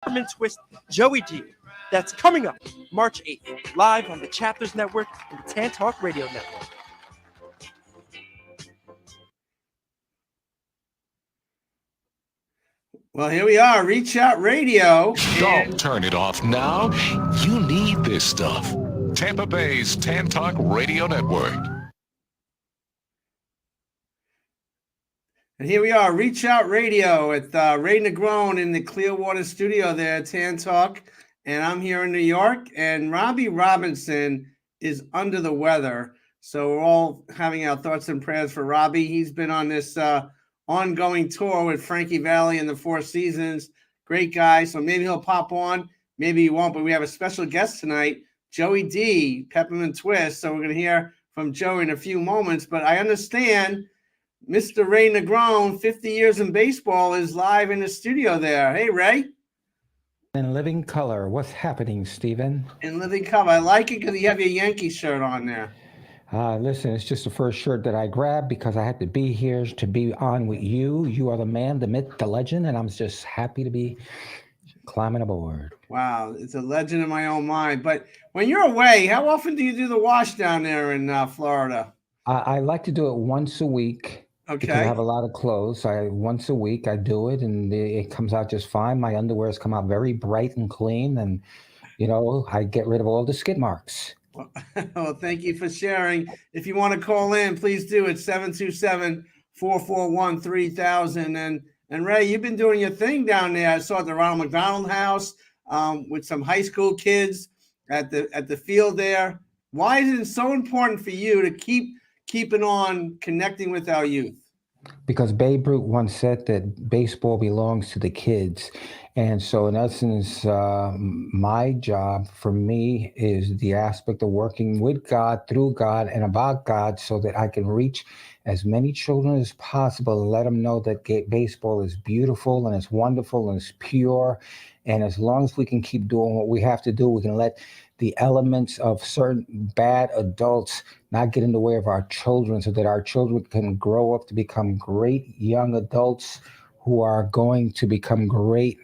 Peppermint Twist Joey D. That's coming up March 8th, live on the Chapters Network and the Tan Talk Radio Network. Well, here we are, Reach Out Radio. Don't turn it off now. You need this stuff. Tampa Bay's Tan Talk Radio Network. And here we are, Reach Out Radio with Ray Negron in the Clearwater studio there at Tan Talk. And I'm here in New York. And Robby Robinson is under the weather. So we're all having our thoughts and prayers for Robby. He's been on this ongoing tour with Frankie Valli and the Four Seasons. Great guy. So maybe he'll pop on. Maybe he won't. But we have a special guest tonight, Joey D, Peppermint Twist. So we're going to hear from Joey in a few moments. But I understand Mr. Ray Negron, 50 years in baseball, is live in the studio there. Hey, Ray. In living color. What's happening, Steven? In living color. I like it because you have your Yankee shirt on there. Listen, it's just the first shirt that I grabbed because I had to be here to be on with you. You are the man, the myth, the legend, and I'm just happy to be climbing aboard. Wow, it's a legend in my own mind. But when you're away, how often do you do the wash down there in Florida? I like to do it once a week. Okay. Because I have a lot of clothes. Once a week I do it, and it comes out just fine. My underwears come out very bright and clean, and I get rid of all the skid marks. Well, thank you for sharing. If you want to call in, please do it. 727-441-3000. And Ray, you've been doing your thing down there. I saw at the Ronald McDonald House with some high school kids at the field there. Why is it so important for you to keeping on connecting with our youth? Because Babe Ruth once said that baseball belongs to the kids. And so in essence, my job for me is the aspect of working with God, through God, and about God so that I can reach as many children as possible and let them know that baseball is beautiful and it's wonderful and it's pure. And as long as we can keep doing what we have to do, we can let the elements of certain bad adults not get in the way of our children so that our children can grow up to become great young adults who are going to become great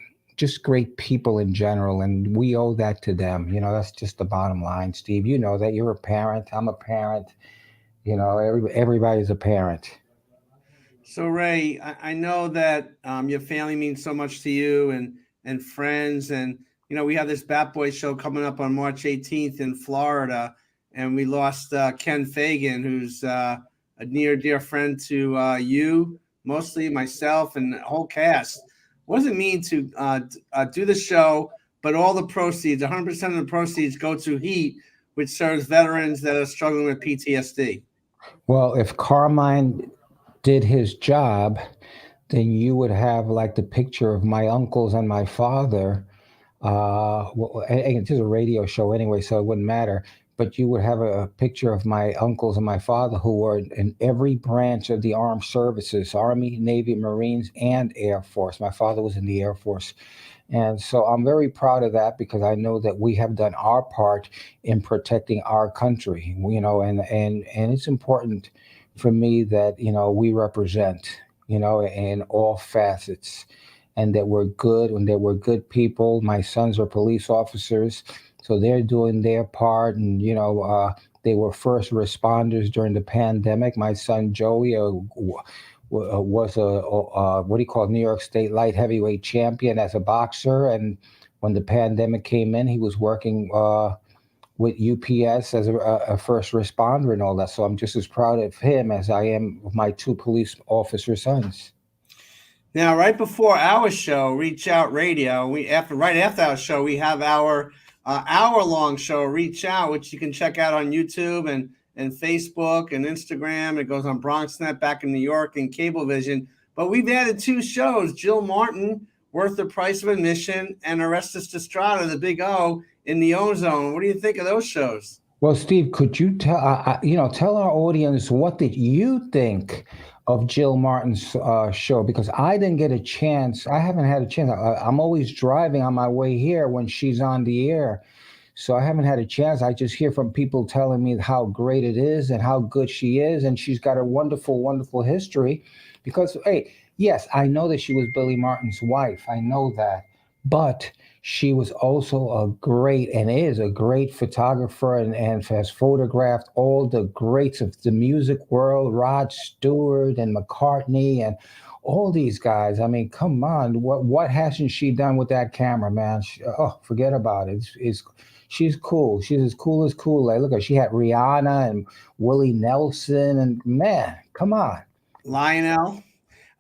people in general. And we owe that to them. That's just the bottom line, Steve. You know that you're a parent. I'm a parent. Everybody's a parent. So, Ray, I know that your family means so much to you and friends. And, we have this Bat Boy show coming up on March 18th in Florida. And we lost Ken Fagan, who's a near dear friend to you, mostly myself and the whole cast. What does it mean to do the show, but all the proceeds, 100% of the proceeds go to HEAT, which serves veterans that are struggling with PTSD? Well, if Carmine did his job, then you would have like the picture of my uncles and my father. It's a radio show anyway, so it wouldn't matter. But you would have a picture of my uncles and my father who were in every branch of the armed services, Army, Navy, Marines, and Air Force. My father was in the Air Force. And so I'm very proud of that because I know that we have done our part in protecting our country, and it's important for me that, we represent, in all facets, and that we're good and that we're good people. My sons are police officers, so they're doing their part. And, they were first responders during the pandemic. My son, Joey, was a New York State light heavyweight champion as a boxer. And when the pandemic came in, he was working with UPS as a first responder and all that. So I'm just as proud of him as I am of my two police officer sons. Now, right before our show, Reach Out Radio, right after our show, we have our hour-long show, Reach Out, which you can check out on YouTube and Facebook and Instagram. It goes on BronxNet back in New York and Cablevision. But we've added two shows, Jill Martin, Worth the Price of Admission, and Orestes Destrada, the Big O, in the Ozone. What do you think of those shows? Well, Steve, could you tell our audience what did you think of Jill Martin's show? Because I didn't get a chance. I haven't had a chance. I'm always driving on my way here when she's on the air. So I haven't had a chance. I just hear from people telling me how great it is and how good she is. And she's got a wonderful, wonderful history because, hey, yes, I know that she was Billy Martin's wife. I know that. but she was also a great and is a great photographer and has photographed all the greats of the music world, Rod Stewart and McCartney and all these guys. I mean, come on, what hasn't she done with that camera, man? Forget about it. She's cool. She's as cool as Kool-Aid. Look at her. She had Rihanna and Willie Nelson, and man, come on. Lionel.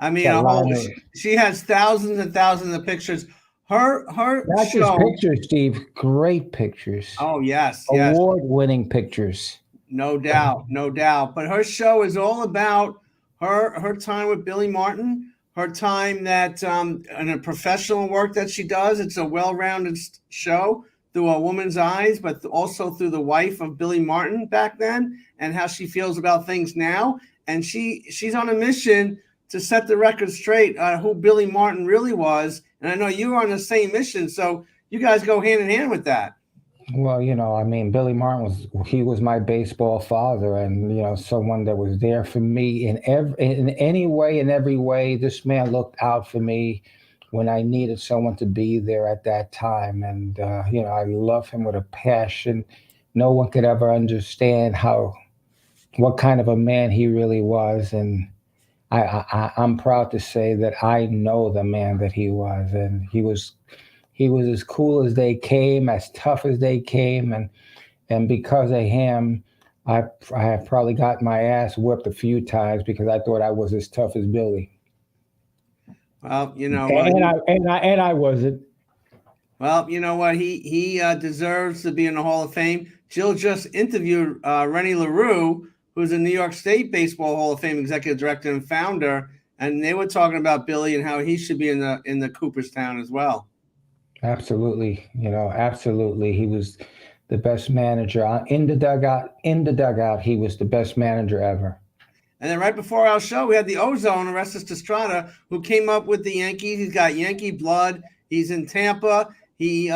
I mean, Yeah, Lionel. she has thousands and thousands of pictures. Her Not show. just pictures, Steve. Great pictures. Oh, yes. Award-winning pictures. No doubt. But her show is all about her time with Billy Martin, her time that in a professional work that she does. It's a well-rounded show through a woman's eyes, but also through the wife of Billy Martin back then and how she feels about things now. And she's on a mission to set the record straight who Billy Martin really was. And I know you were on the same mission, so you guys go hand in hand with that. Well, I mean, Billy Martin was my baseball father, and someone that was there for me in any way, in every way. This man looked out for me when I needed someone to be there at that time, and I love him with a passion. No one could ever understand what kind of a man he really was, and I'm proud to say that I know the man that he was, and he was as cool as they came, as tough as they came, and because of him, I have probably got my ass whipped a few times because I thought I was as tough as Billy. Well, and I wasn't. Well, you know what? He deserves to be in the Hall of Fame. Jill just interviewed Rennie LaRue, who's a New York State Baseball Hall of Fame executive director and founder, and they were talking about Billy and how he should be in the Cooperstown as well. Absolutely, absolutely. He was the best manager in the dugout. He was the best manager ever. And then right before our show, we had the Ozone, Orestes Destrada, who came up with the Yankees. He's got Yankee blood. He's in Tampa. He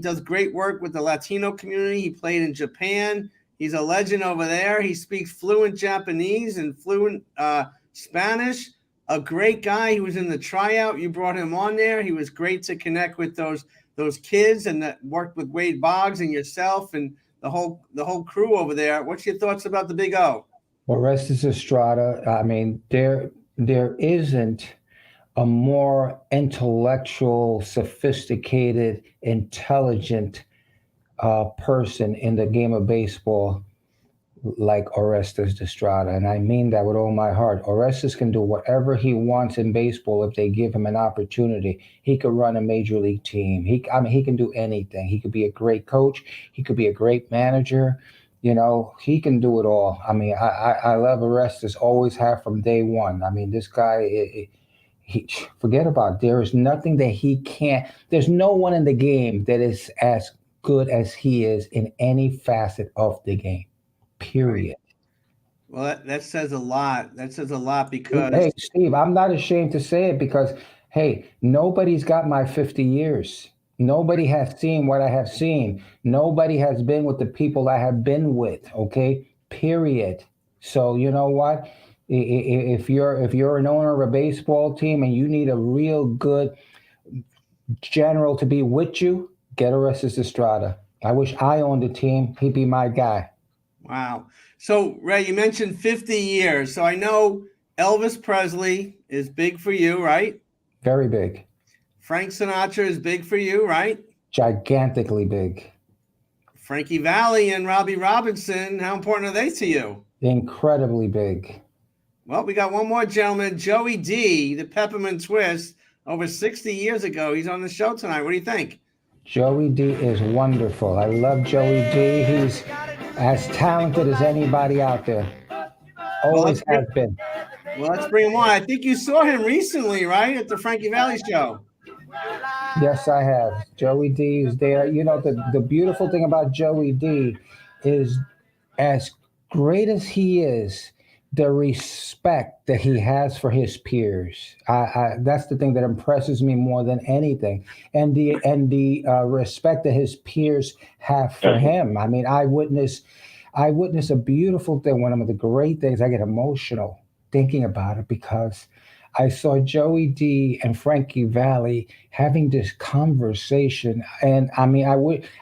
does great work with the Latino community. He played in Japan. He's a legend over there. He speaks fluent Japanese and fluent Spanish. A great guy. He was in the tryout. You brought him on there. He was great to connect with those kids and that worked with Wade Boggs and yourself and the whole crew over there. What's your thoughts about the Big O? Orestes Destrada. I mean, there isn't a more intellectual, sophisticated, intelligent person in the game of baseball like Orestes Destrada. And I mean that with all my heart. Orestes can do whatever he wants in baseball if they give him an opportunity. He could run a major league team. He can do anything. He could be a great coach. He could be a great manager. He can do it all. I mean, I love Orestes, always have from day one. I mean, this guy, he forget about it. There is nothing that he can't. There's no one in the game that is as good as he is in any facet of the game. Period. Well, that says a lot. That says a lot because... Hey, Steve, I'm not ashamed to say it because, hey, nobody's got my 50 years. Nobody has seen what I have seen. Nobody has been with the people I have been with, okay? Period. So you know what? If you're an owner of a baseball team and you need a real good general to be with you, get Orestes Destrada. I wish I owned a team. He'd be my guy. Wow. So, Ray, you mentioned 50 years. So I know Elvis Presley is big for you, right? Very big. Frank Sinatra is big for you, right? Gigantically big. Frankie Valli and Robbie Robinson, how important are they to you? Incredibly big. Well, we got one more gentleman, Joey D, the Peppermint Twist, over 60 years ago. He's on the show tonight. What do you think? Joey D is wonderful. I love Joey D. He's as talented as anybody out there. Always has been. Well, let's bring him on. I think you saw him recently, right? At the Frankie Valli show. Yes, I have. Joey D is there. The beautiful thing about Joey D is as great as he is, the respect that he has for his peers. That's the thing that impresses me more than anything. And the respect that his peers have for him. I mean, I witness a beautiful thing. One of the great things, I get emotional thinking about it because I saw Joey D and Frankie Valli having this conversation, and I mean,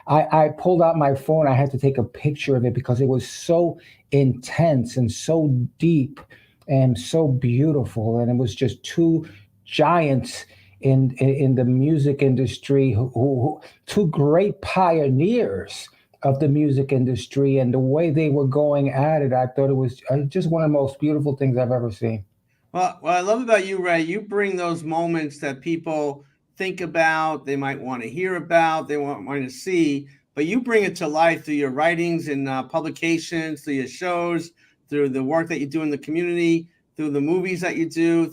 I pulled out my phone. I had to take a picture of it because it was so intense and so deep and so beautiful, and it was just two giants in the music industry who two great pioneers of the music industry, and the way they were going at it, I thought it was just one of the most beautiful things I've ever seen. Well, what I love about you, Ray, you bring those moments that people think about, they might want to hear about, they want to see, but you bring it to life through your writings and publications, through your shows, through the work that you do in the community, through the movies that you do,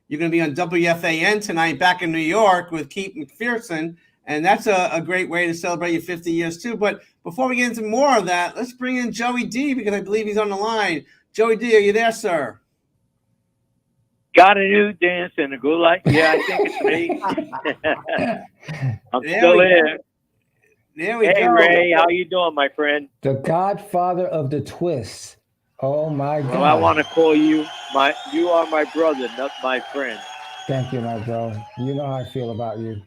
you're going to be on WFAN tonight back in New York with Keith McPherson, and that's a great way to celebrate your 50 years too. But before we get into more of that, let's bring in Joey D, because I believe he's on the line. Joey D, are you there, sir? Got a new dance and a good light. Yeah, I think it's me. I'm still here. There we go. Hey, Ray, how you doing, my friend? The godfather of the twist. Oh, my God. Well, I want to call you you are my brother, not my friend. Thank you, my bro. You know how I feel about you.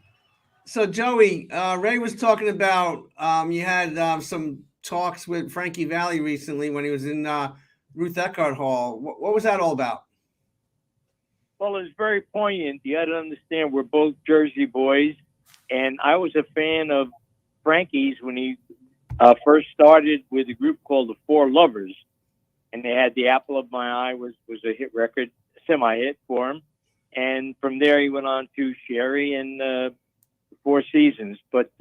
So, Joey, Ray was talking about you had some talks with Frankie Valli recently when he was in Ruth Eckerd Hall. What was that all about? Well, it's very poignant. You got to understand, we're both Jersey boys, and I was a fan of Frankie's when he first started with a group called the Four Lovers, and they had The Apple of My Eye was a hit record, semi-hit for him, and from there he went on to Sherry and Four Seasons. But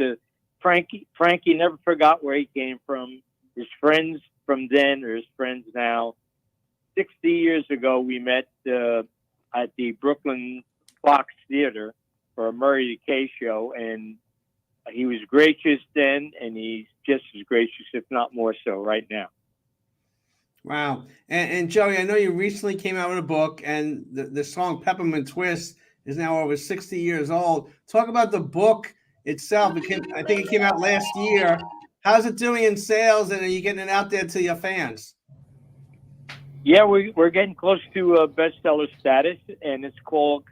Frankie never forgot where he came from. His friends from then are his friends now. 60 years ago, we met at the Brooklyn Fox Theater for a Murray Kay show, and he was gracious then, and he's just as gracious, if not more so, right now. Wow. And Joey, I know you recently came out with a book, and the song Peppermint Twist is now over 60 years old. Talk about the book itself. I think it came out last year. How's it doing in sales, and are you getting it out there to your fans? Yeah, we're getting close to bestseller status, and it's called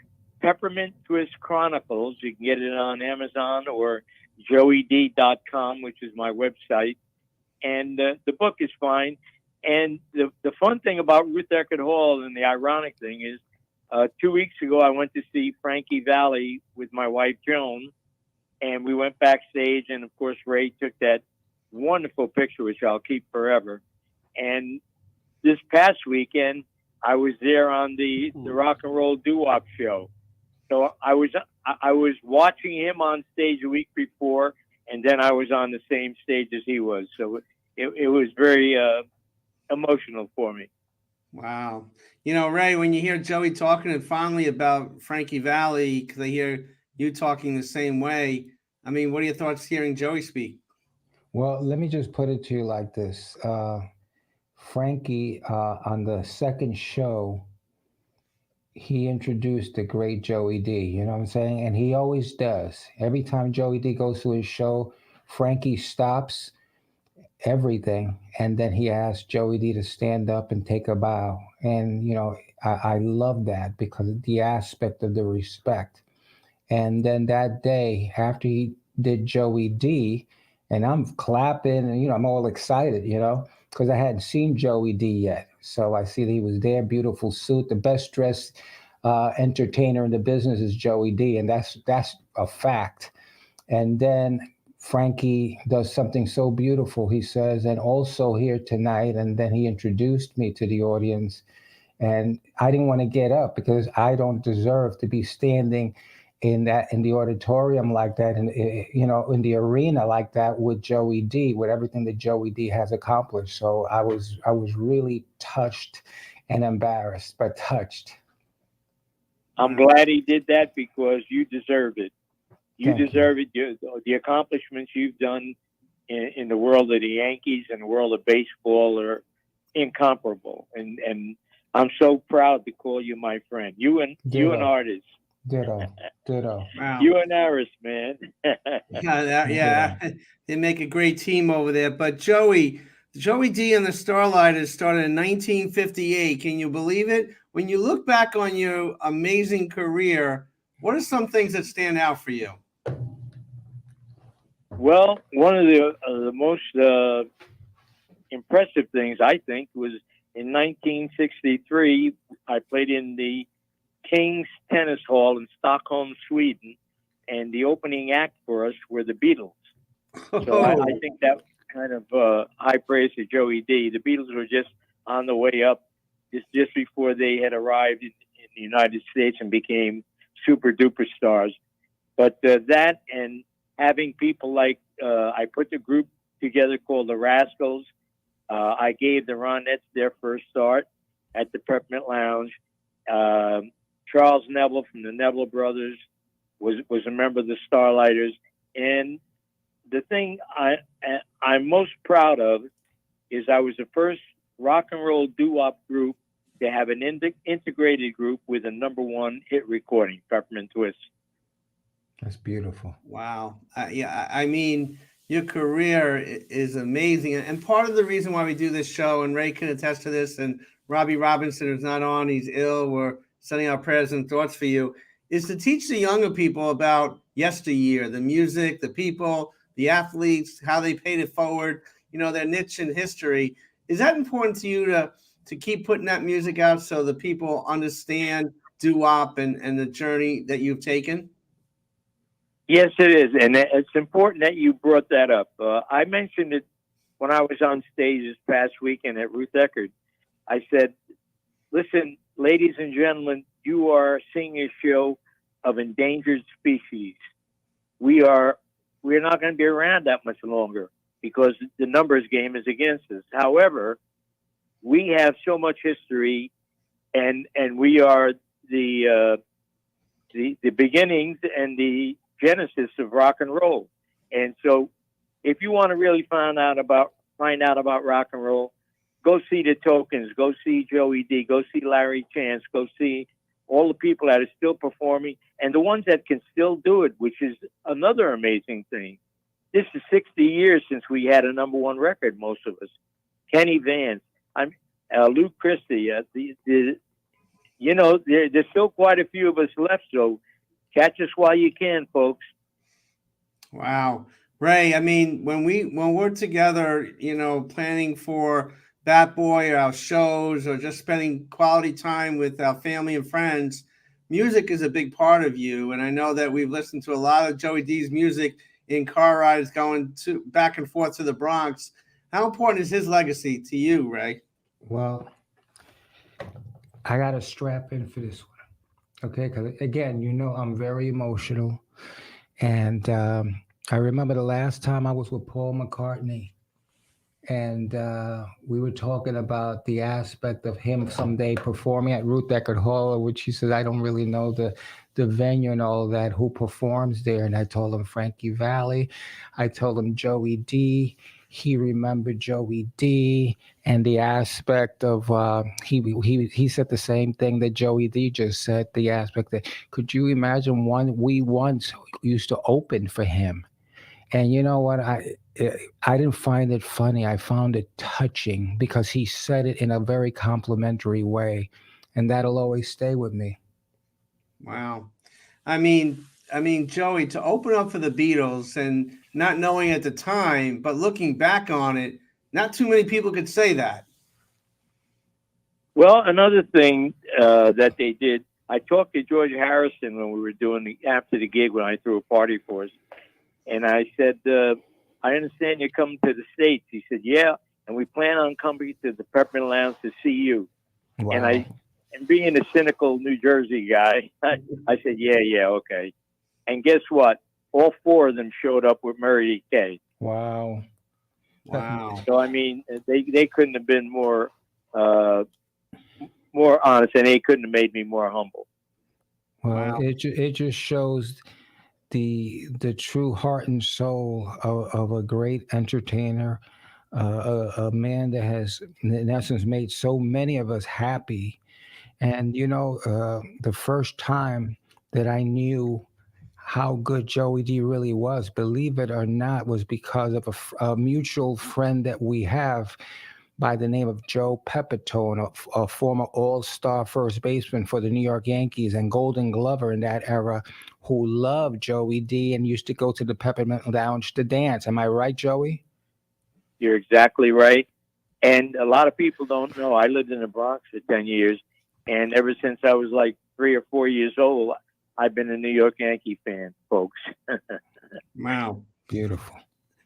Peppermint Twist Chronicles. You can get it on Amazon or joeyd.com, which is my website. And the book is fine. And the fun thing about Ruth Eckerd Hall, and the ironic thing is, 2 weeks ago, I went to see Frankie Valli with my wife, Joan, and we went backstage, and of course, Ray took that wonderful picture, which I'll keep forever. And this past weekend, I was there on the Rock and Roll Doo-Wop show. So I was watching him on stage a week before, and then I was on the same stage as he was. So it was very emotional for me. Wow. You know, Ray, when you hear Joey talking fondly about Frankie Valli, because I hear you talking the same way, I mean, what are your thoughts hearing Joey speak? Well, let me just put it to you like this. Frankie, on the second show, he introduced the great Joey D, you know what I'm saying? And he always does. Every time Joey D goes to his show, Frankie stops everything, and then he asks Joey D to stand up and take a bow. And, you know, I love that because of the aspect of the respect. And then that day, after he did Joey D, and I'm clapping, and, you know, I'm all excited, you know, because I hadn't seen Joey D yet. So I see that he was there, beautiful suit. The best dressed entertainer in the business is Joey D, and that's a fact. And then Frankie does something so beautiful. He says, and also here tonight, and then he introduced me to the audience. And I didn't want to get up because I don't deserve to be standing in the auditorium like that, and you know, in the arena like that with Joey D, with everything that Joey D has accomplished. So I was really touched and embarrassed, but touched. I'm glad he did that because you deserve it. You deserve it. The accomplishments you've done in the world of the Yankees and the world of baseball are incomparable, and I'm so proud to call you my friend. You an artist. Ditto. Wow. You and Aris, man. Yeah, they make a great team over there. But Joey D and the Starlighters started in 1958. Can you believe it? when you look back on your amazing career, what are some things that stand out for you? Well, one of the most impressive things, I think, was in 1963. I played in the King's Tennis Hall in Stockholm, Sweden, and the opening act for us were the Beatles. So I think that kind of high praise to Joey D. The Beatles were just on the way up, just before they had arrived in the United States and became super duper stars. But that and having people like, I put the group together called the Rascals. I gave the Ronettes their first start at the Peppermint Lounge. Charles Neville from the Neville Brothers was a member of the Starlighters. And the thing I'm most proud of is I was the first rock and roll doo-wop group to have an integrated group with a #1 hit recording, Peppermint Twist. That's beautiful. Wow. Yeah, I mean, your career is amazing. And part of the reason why we do this show, and Ray can attest to this, and Robby Robinson is not on, he's ill, we're sending our prayers and thoughts for you, is to teach the younger people about yesteryear, the music, the people, the athletes, how they paid it forward, their niche in history. Is that important to you to keep putting that music out so the people understand doo-wop and the journey that you've taken? Yes, it is. And it's important that you brought that up. I mentioned it when I was on stage this past weekend at Ruth Eckerd. I said, listen, ladies and gentlemen, you are seeing a show of endangered species. We're not going to be around that much longer because the numbers game is against us. However, we have so much history, and we are the beginnings and the genesis of rock and roll. And so if you want to really find out about rock and roll, go see the Tokens, go see Joey D, go see Larry Chance, go see all the people that are still performing and the ones that can still do it, which is another amazing thing. This is 60 years since we had a #1 record, most of us. Kenny Vance, Luke Christie, there's still quite a few of us left, so catch us while you can, folks. Wow. Ray, I mean, when we're together, planning for Bat Boy or our shows or just spending quality time with our family and friends, music is a big part of you. And I know that we've listened to a lot of Joey D's music in car rides going back and forth to the Bronx. How important is his legacy to you, Ray? Well, I got to strap in for this one. Okay, because again, I'm very emotional. And I remember the last time I was with Paul McCartney, and we were talking about the aspect of him someday performing at Ruth Eckerd Hall, which he says, I don't really know the venue and all that, who performs there. And I told him Frankie Valli. I told him Joey D. He remembered Joey D and the aspect of he said the same thing that Joey D just said, the aspect that, could you imagine we once used to open for him? And you know what? I didn't find it funny. I found it touching because he said it in a very complimentary way, and that'll always stay with me. Wow. I mean, Joey, to open up for the Beatles and not knowing at the time, but looking back on it, not too many people could say that. Well, another thing that they did, I talked to George Harrison when we were doing after the gig when I threw a party for us. And I said, I understand you're coming to the States. He said, yeah. And we plan on coming to the Peppermint Lounge to see you. Wow. And being a cynical New Jersey guy, I said, yeah, okay. And guess what? All 4 of them showed up with Murray K. Wow. So, I mean, they couldn't have been more honest, and they couldn't have made me more humble. Well, it just shows the true heart and soul of a great entertainer, a man that has, in essence, made so many of us happy. And, the first time that I knew how good Joey D really was, believe it or not, was because of a mutual friend that we have. by the name of Joe Pepitone, a former all-star first baseman for the New York Yankees and Golden Glover in that era, who loved Joey D and used to go to the Peppermint Lounge to dance. Am I right, Joey? You're exactly right. And a lot of people don't know. I lived in the Bronx for 10 years, and ever since I was like 3 or 4 years old, I've been a New York Yankee fan, folks. Wow. Beautiful.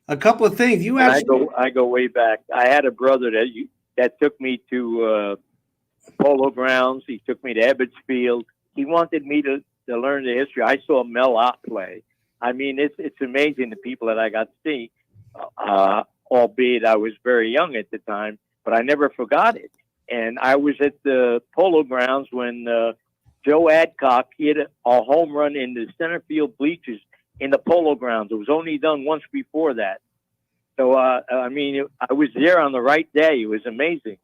A couple of things. You actually I go way back. I had a brother that took me to Polo Grounds. He took me to Ebbets Field. He wanted me to learn the history. I saw Mel Ott play. I mean, it's amazing the people that I got to see, albeit I was very young at the time, but I never forgot it. And I was at the Polo Grounds when Joe Adcock hit a home run in the center field bleachers in the Polo Grounds. It was only done once before that. So, I mean, I was there on the right day. It was amazing.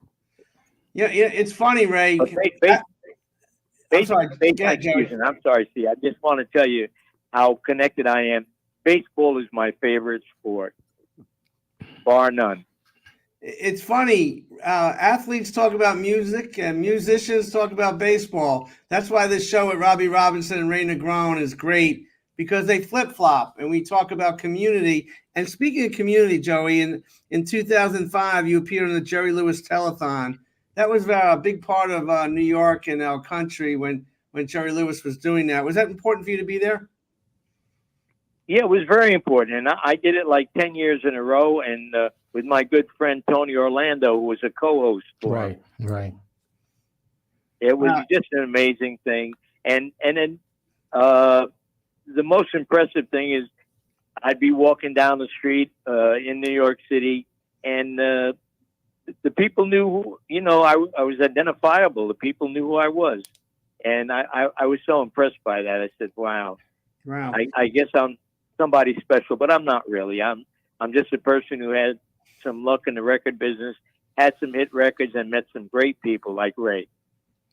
Yeah, it's funny, Ray. I'm sorry, Steve. I just want to tell you how connected I am. Baseball is my favorite sport, bar none. It's funny. Athletes talk about music and musicians talk about baseball. That's why this show with Robbie Robinson and Ray Negron is great, because they flip-flop and we talk about community. And speaking of community, Joey, in 2005, you appeared on the Jerry Lewis Telethon. That was a big part of New York and our country when Jerry Lewis was doing that. Was that important for you to be there? Yeah, it was very important. And I did it like 10 years in a row, and with my good friend Tony Orlando, who was a co-host for Right. It was just an amazing thing. And then the most impressive thing is I'd be walking down the street in New York City, and the people knew, I was identifiable. The people knew who I was. And I was so impressed by that. I said, wow. I guess I'm somebody special, but I'm not really. I'm just a person who had some luck in the record business, had some hit records, and met some great people like Ray.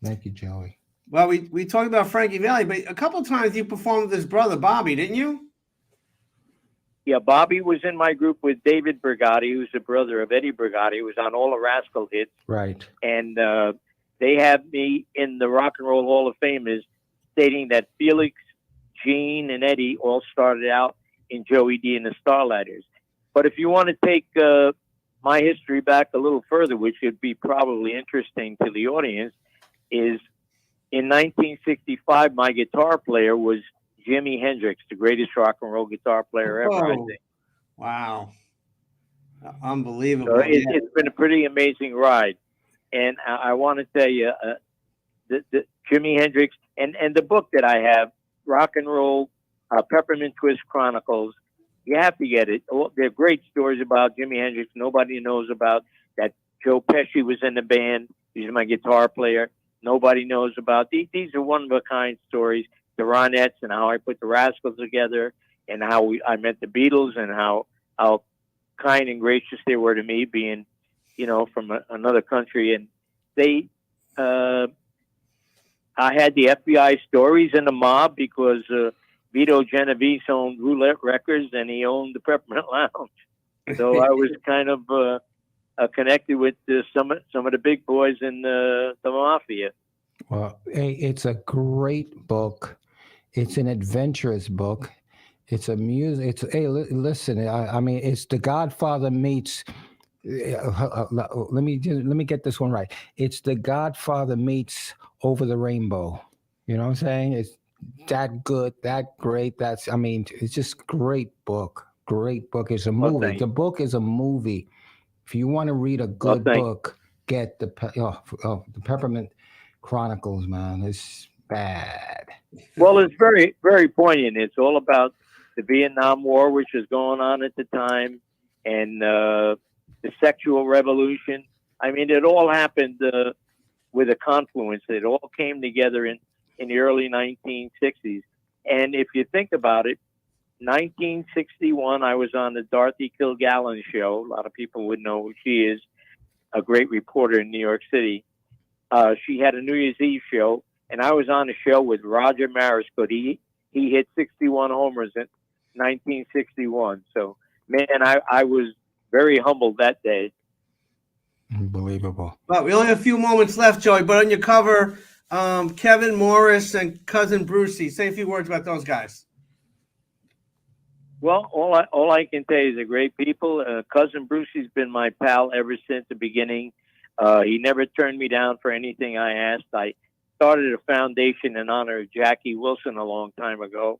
Thank you, Joey. Well, we talked about Frankie Valli, but a couple of times you performed with his brother, Bobby, didn't you? Yeah, Bobby was in my group with David Brigatti, who's the brother of Eddie Brigatti, who was on all the Rascal hits. Right. And they have me in the Rock and Roll Hall of Fame as stating that Felix, Gene, and Eddie all started out in Joey D and the Starlighters. But if you want to take my history back a little further, which would be probably interesting to the audience, is in 1965, my guitar player was Jimi Hendrix, the greatest rock and roll guitar player ever, I think. Wow. Unbelievable. So it's been a pretty amazing ride. And I want to tell you, the Jimi Hendrix, and the book that I have, Rock and Roll, Peppermint Twist Chronicles, you have to get it. They're great stories about Jimi Hendrix. Nobody knows about that. Joe Pesci was in the band. He's my guitar player. Nobody knows about these. These are one-of-a-kind stories. The Ronettes and how I put the Rascals together, and how I met the Beatles, and how kind and gracious they were to me, being, from another country. And I had the FBI stories and the mob, because Vito Genovese owned Roulette Records and he owned the Peppermint Lounge. So I was kind of connected with some of the big boys in the mafia. Well, hey, it's a great book. It's an adventurous book. It's a music. Listen. I mean, it's The Godfather meets. Let me get this one right. It's The Godfather meets Over the Rainbow. You know what I'm saying? It's that good, that great. It's just great book. Great book. It's a movie. The book is a movie. If you want to read a good book, get the Peppermint Chronicles, man. It's bad. Well, it's very, very poignant. It's all about the Vietnam War, which was going on at the time, and the sexual revolution. I mean, it all happened with a confluence. It all came together in the early 1960s. And if you think about it, 1961, I was on the Dorothy Kilgallen show. A lot of people would know who she is, a great reporter in New York City. She had a New Year's Eve show, and I was on a show with Roger Mariscott. He hit 61 homers in 1961. So, man, I was very humbled that day. Unbelievable. But we only have a few moments left, Joey. But on your cover, Kevin Morris and cousin Brucey. Say a few words about those guys. Well, all I can say is they're great people. Cousin Brucey's been my pal ever since the beginning. He never turned me down for anything I asked. I started a foundation in honor of Jackie Wilson a long time ago,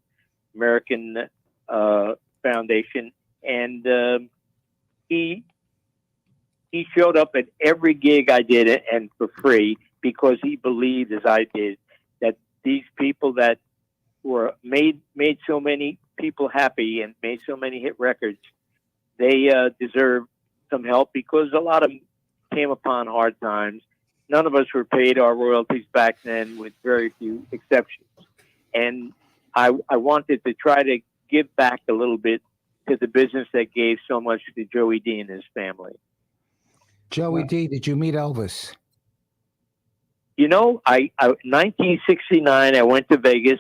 American Foundation, and he showed up at every gig I did and for free because he believed, as I did, that these people that were made so many people happy and made so many hit records, they deserve some help because a lot of them came upon hard times. None of us were paid our royalties back then, with very few exceptions. And I wanted to try to give back a little bit to the business that gave so much to Joey D and his family. Joey D, did you meet Elvis? You know, I 1969, I went to Vegas,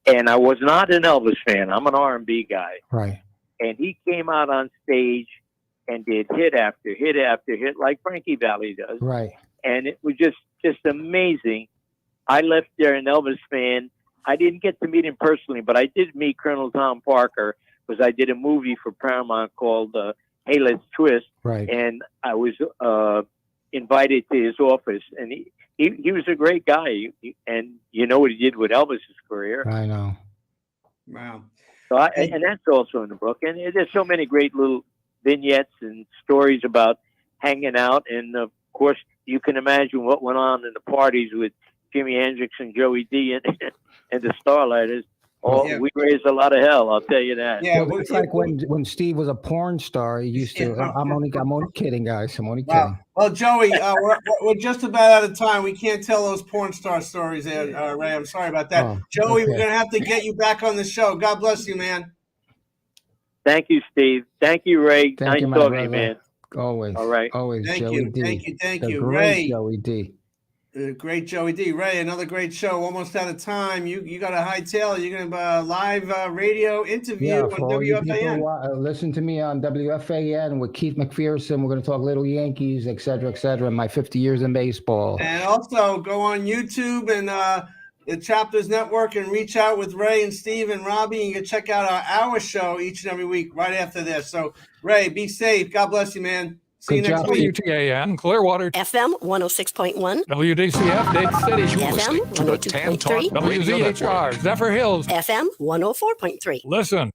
and I was not an Elvis fan. I'm an R&B guy. Right. And he came out on stage and did hit after hit after hit, like Frankie Valli does. Right. And it was just amazing. I left there an Elvis fan. I didn't get to meet him personally, but I did meet Colonel Tom Parker because I did a movie for Paramount called Hey, Let's Twist. Right. And I was invited to his office, and he was a great guy. And you know what he did with Elvis's career. I know. Wow. So and that's also in the book. And there's so many great little vignettes and stories about hanging out. And of course, you can imagine what went on in the parties with Jimi Hendrix and Joey D and the Starlighters. Oh, yeah. We raised a lot of hell, I'll tell you that. Yeah, well, it's like when Steve was a porn star, he used to. Yeah. I'm only kidding, guys. I'm only kidding. Well, Joey, we're just about out of time. We can't tell those porn star stories there, Ray. I'm sorry about that. Joey, okay. We're gonna have to get you back on the show. God bless you, man. Thank you, Steve. Thank you, Ray. Nice talking to you, man. Always. All right. Always. Thank Joey you. D. Thank you, Great Ray. Joey D. Great Joey D. Ray, another great show. Almost out of time. You got a hightail. You're going to live radio interview on WFAN. Listen to me on WFAN with Keith McPherson. We're going to talk Little Yankees, et cetera, my 50 years in baseball. And also go on YouTube and the Chapters Network and reach out with Ray and Steve and Robby. And you can check out our show each and every week right after this. So, Ray, be safe. God bless you, man. See you next week. WTAN, Clearwater. FM 106.1. WDCF, Dade City. FM 102.3. WZHR, Zephyr Hills. FM 104.3. Listen.